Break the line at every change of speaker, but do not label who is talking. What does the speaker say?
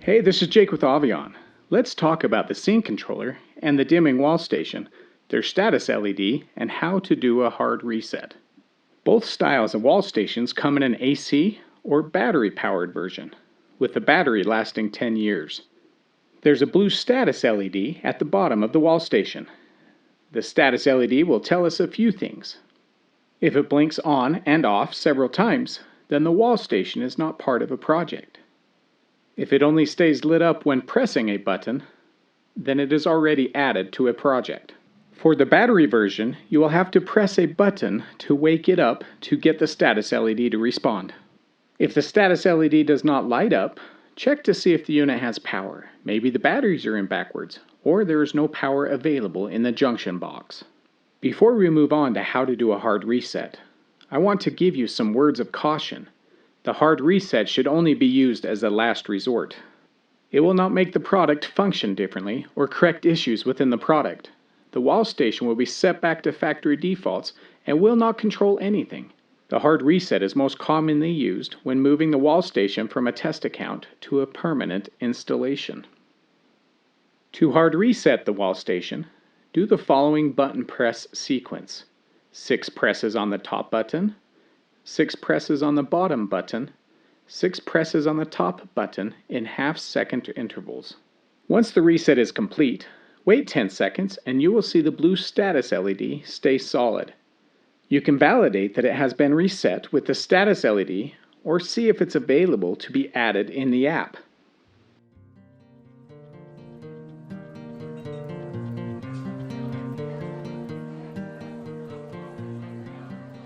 Hey, this is Jake with Avi-on. Let's talk about the scene controller and the dimming wall station, their status LED, and how to do a hard reset. Both styles of wall stations come in an AC or battery-powered version, with the battery lasting 10 years. There's a blue status LED at the bottom of the wall station. The status LED will tell us a few things. If it blinks on and off several times, then the wall station is not part of a project. If it only stays lit up when pressing a button, then it is already added to a project. For the battery version, you will have to press a button to wake it up to get the status LED to respond. If the status LED does not light up, check to see if the unit has power. Maybe the batteries are in backwards, or there is no power available in the junction box. Before we move on to how to do a hard reset, I want to give you some words of caution. The hard reset should only be used as a last resort. It will not make the product function differently or correct issues within the product. The wall station will be set back to factory defaults and will not control anything. The hard reset is most commonly used when moving the wall station from a test account to a permanent installation. To hard reset the wall station, do the following button press sequence: 6 presses on the top button, 6 presses on the bottom button, 6 presses on the top button in half-second intervals. Once the reset is complete, wait 10 seconds and you will see the blue status LED stay solid. You can validate that it has been reset with the status LED or see if it's available to be added in the app.